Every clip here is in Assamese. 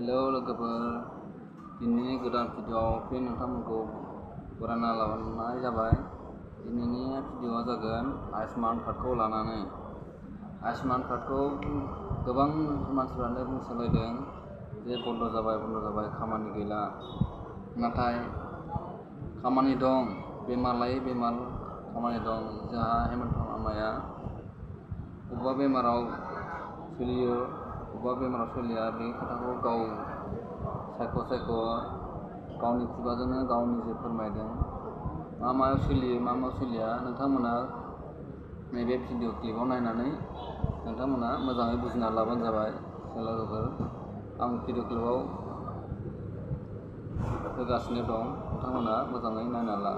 हेलौ लोगोफोर दिनैनि गोदान भिडिअआव फिन नोंथांमोनखौ बरायना लाबोनाय जाबाय। दिनैनि भिडिअआ जागोन आयुष्मान कार्डखौ लानानै। आयुष्मान कार्डखौ गोबां मानसिफ्रानो बुंसोलायदों जे बन्द जाबाय खामानि गैला। नाथाय खामानि दं, बेमार लायै बेमार खामानि दं। जोंहा हेमन्त मामाया बबेबा बेमाराव सोलियो, बबेबा बेमाराव सोलिया, बे खोथाखौ गाव सायख' गावनि खुगाजोंनो गाव निजे फोरमायदों। मा मायाव सोलियो मा मायाव सोलिया नोंथांमोना नैबे भिडिअ क्लिपआव नायनानै नोंथांमोना मोजाङै बुजिना लाबानो जाबाय। लोगोफोर आं भिडिअ क्लिपआव होगासिनो दं, नोंथांमोना मोजाङै नायना ला।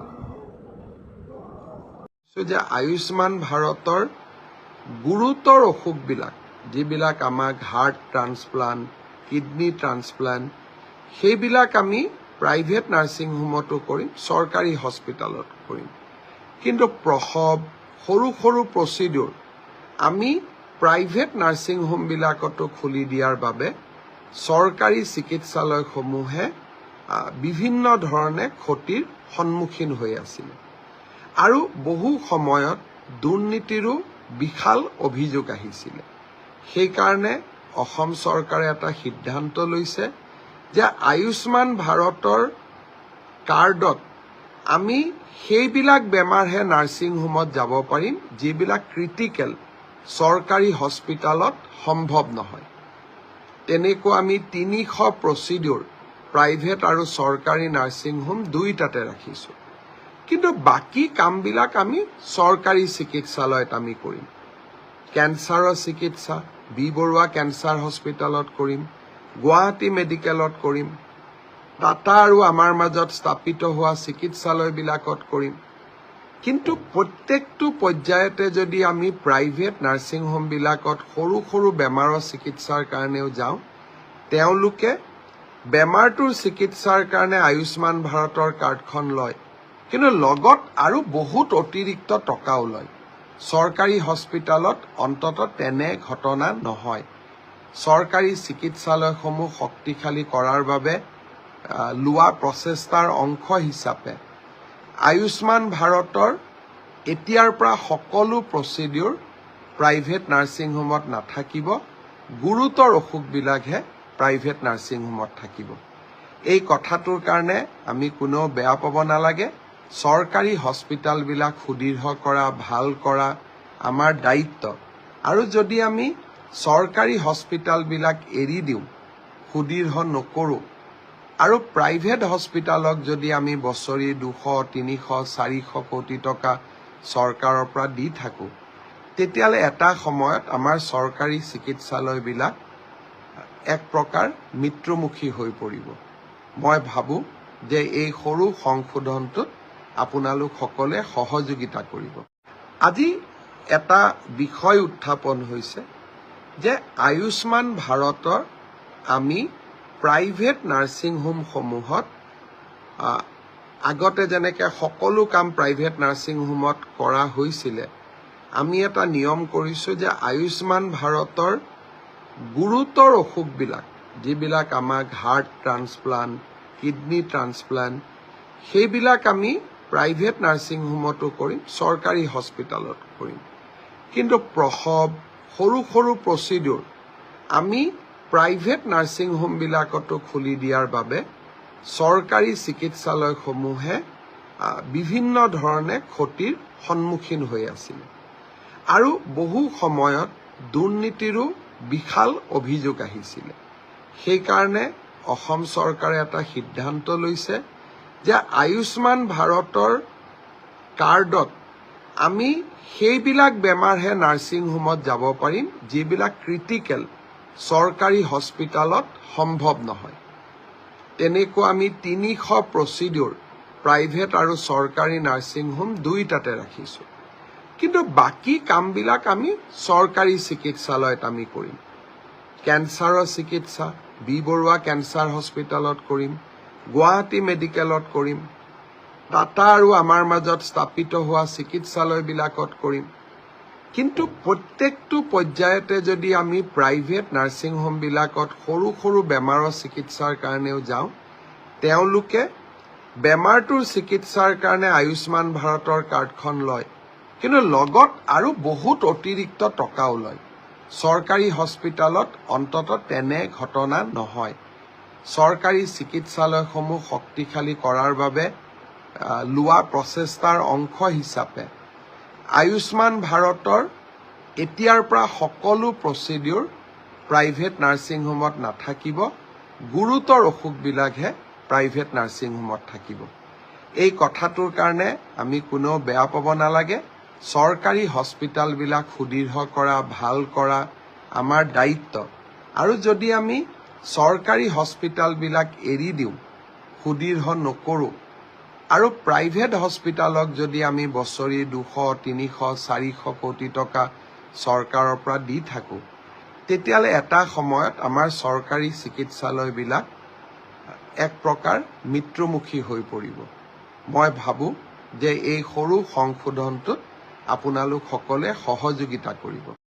যে আয়ুষ্মান ভাৰতৰ গুৰুতৰ অসুখবিলাক যিবিলাক আমাক হাৰ্ট ট্ৰান্সপ্লান্ট, কিডনি ট্ৰান্সপ্লান্ট, সেইবিলাক আমি প্ৰাইভেট নাৰ্ছিং হোমতো কৰিম, চৰকাৰী হস্পিটেলত কৰিম। কিন্তু প্ৰসৱ, সৰু সৰু প্ৰচিডিউৰ আমি প্ৰাইভেট নাৰ্ছিং হোমবিলাকতো খুলি দিয়াৰ বাবে চৰকাৰী চিকিৎসালয়সমূহে বিভিন্ন ধৰণে ক্ষতিৰ সন্মুখীন হৈ আছিল। আৰু বহু সময়ত দুৰ্নীতিৰো বিশাল অভিযোগ আহিছিল। সেইকাৰণে অসম চৰকাৰে এটা সিদ্ধান্ত লৈছে যে আয়ুষ্মান ভাৰতৰ কাৰ্ডত আমি সেইবিলাক বেমাৰহে নাৰ্ছিং হোমত যাব পাৰিম যিবিলাক ক্ৰিটিকেল, চৰকাৰী হস্পিটেলত সম্ভৱ নহয়। তেনেকুৱা আমি ৩০০ প্ৰচিডিউৰ প্ৰাইভেট আৰু চৰকাৰী নাৰ্ছিং হোম দুইটাতে ৰাখিছোঁ। কিন্তু বাকী কামবিলাক আমি চৰকাৰী চিকিৎসালয়ত আমি কৰিম। কেঞ্চাৰৰ চিকিৎসা বি বৰুৱা কেঞ্চাৰ হস্পিটেলত কৰিম, গুৱাহাটী মেডিকেলত কৰিম, টাটা আৰু আমাৰ মাজত স্থাপিত হোৱা চিকিৎসালয়বিলাকত কৰিম। কিন্তু প্ৰত্যেকটো পৰ্যায়তে যদি আমি প্ৰাইভেট নাৰ্ছিং হোমবিলাকত সৰু সৰু বেমাৰৰ চিকিৎসাৰ কাৰণেও যাওঁ, তেওঁলোকে বেমাৰটোৰ চিকিৎসাৰ কাৰণে আয়ুষ্মান ভাৰতৰ কাৰ্ডখন লয়, কিন্তু লগত আৰু বহুত অতিৰিক্ত টকাও লয়। চৰকাৰী হস্পিটেলত অন্ততঃ তেনে ঘটনা নহয়। চৰকাৰী চিকিৎসালয়সমূহ শক্তিশালী কৰাৰ বাবে লোৱা প্ৰচেষ্টাৰ অংশ হিচাপে আয়ুষ্মান ভাৰতৰ এতিয়াৰ পৰা সকলো প্ৰচিডিউৰ প্ৰাইভেট নাৰ্ছিং হোমত নাথাকিব, গুৰুতৰ অসুখবিলাকহে প্ৰাইভেট নাৰ্ছিং হোমত থাকিব। এই কথাটোৰ কাৰণে আমি কোনেও বেয়া পাব নালাগে। চৰকাৰী হস্পিটেলবিলাক সুদৃঢ় কৰা, ভাল কৰা আমাৰ দায়িত্ব। আৰু যদি আমি চৰকাৰী হস্পিটেলবিলাক এৰি দিওঁ, সুদৃঢ় নকৰোঁ, আৰু প্ৰাইভেট হস্পিটেলক যদি আমি বছৰি ২০০, ৩০০, ৪০০ কোটি টকা চৰকাৰৰ পৰা দি থাকোঁ, তেতিয়াহ'লে এটা সময়ত আমাৰ চৰকাৰী চিকিৎসালয়বিলাক এক প্ৰকাৰ মৃত্যুমুখী হৈ পৰিব। মই ভাবোঁ যে এই সৰু সংশোধনটোত আপোনালোক সকলোৱে সহযোগিতা কৰিব। আজি এটা বিষয় উত্থাপন হৈছে যে আয়ুষ্মান ভাৰতৰ আমি প্ৰাইভেট নাৰ্ছিং হোমসমূহত আগতে যেনেকৈ সকলো কাম প্ৰাইভেট নাৰ্ছিং হোমত কৰা হৈছিলে, আমি এটা নিয়ম কৰিছোঁ যে আয়ুষ্মান ভাৰতৰ গুৰুতৰ অসুখবিলাক যিবিলাক আমাক হাৰ্ট ট্ৰান্সপ্লান্ট, কিডনি ট্ৰান্সপ্লান্ট, সেইবিলাক আমি প্ৰাইভেট নাৰ্ছিং হোমতো কৰিম, চৰকাৰী হস্পিটেলত কৰিম। কিন্তু প্ৰসৱ, সৰু সৰু প্ৰচিডিউৰ আমি প্ৰাইভেট নাৰ্ছিং হোমবিলাকতো খুলি দিয়াৰ বাবে চৰকাৰী চিকিৎসালয়সমূহে বিভিন্ন ধৰণে ক্ষতিৰ সন্মুখীন হৈ আছিল। আৰু বহু সময়ত দুৰ্নীতিৰো বিশাল অভিযোগ আহিছিল। সেইকাৰণে অসম চৰকাৰে এটা সিদ্ধান্ত লৈছে যে আয়ুষ্মান ভাৰতৰ কাৰ্ডত আমি সেইবিলাক বেমাৰহে নাৰ্ছিং হোমত যাব পাৰিম যিবিলাক ক্ৰিটিকেল, চৰকাৰী হস্পিটেলত সম্ভৱ নহয়। তেনেকুৱা আমি ৩০০ প্ৰচিডিউৰ প্ৰাইভেট আৰু চৰকাৰী নাৰ্ছিং হোম দুইটাতে ৰাখিছোঁ। কিন্তু বাকী কামবিলাক আমি চৰকাৰী চিকিৎসালয়ত আমি কৰিম। কেঞ্চাৰৰ চিকিৎসা বি বৰুৱা কেঞ্চাৰ হস্পিটেলত কৰিম, গুৱাহাটী মেডিকেলত কৰিম, টাটা আৰু আমাৰ মাজত স্থাপিত হোৱা চিকিৎসালয়বিলাকত কৰিম। কিন্তু প্ৰত্যেকটো পৰ্যায়তে যদি আমি প্ৰাইভেট নাৰ্ছিং হোমবিলাকত সৰু সৰু বেমাৰৰ চিকিৎসাৰ কাৰণেও যাওঁ, তেওঁলোকে বেমাৰটোৰ চিকিৎসাৰ কাৰণে আয়ুষ্মান ভাৰতৰ কাৰ্ডখন লয়, কিন্তু লগত আৰু বহুত অতিৰিক্ত টকাও লয়। চৰকাৰী হস্পিটালত অন্ততঃ তেনে ঘটনা নহয়। চৰকাৰী চিকিৎসালয়সমূহ শক্তিশালী কৰাৰ বাবে লোৱা প্ৰচেষ্টাৰ অংশ হিচাপে আয়ুষ্মান ভাৰতৰ এতিয়াৰ পৰা সকলো প্ৰচিডিউৰ প্ৰাইভেট নাৰ্ছিং হোমত নাথাকিব, গুৰুতৰ অসুখবিলাকহে প্ৰাইভেট নাৰ্ছিং হোমত থাকিব। এই কথাটোৰ কাৰণে আমি কোনেও বেয়া পাব নালাগে। চৰকাৰী হস্পিটালবিলাক সুদৃঢ় কৰা, ভাল কৰা আমাৰ দায়িত্ব। আৰু যদি আমি চৰকাৰী হস্পিটালবিলাক এৰি দিওঁ, সুদৃঢ় নকৰোঁ, আৰু প্ৰাইভেট হস্পিটালক যদি আমি বছৰি 200, 300, 400 কোটি টকা চৰকাৰৰ পৰা দি থাকোঁ, তেতিয়াহ'লে এটা সময়ত আমাৰ চৰকাৰী চিকিৎসালয়বিলাক এক প্ৰকাৰ মৃত্যুমুখী হৈ পৰিব। মই ভাবোঁ যে এই সৰু সংশোধনটোত আপোনালোক সকলোৱে সহযোগিতা কৰিব।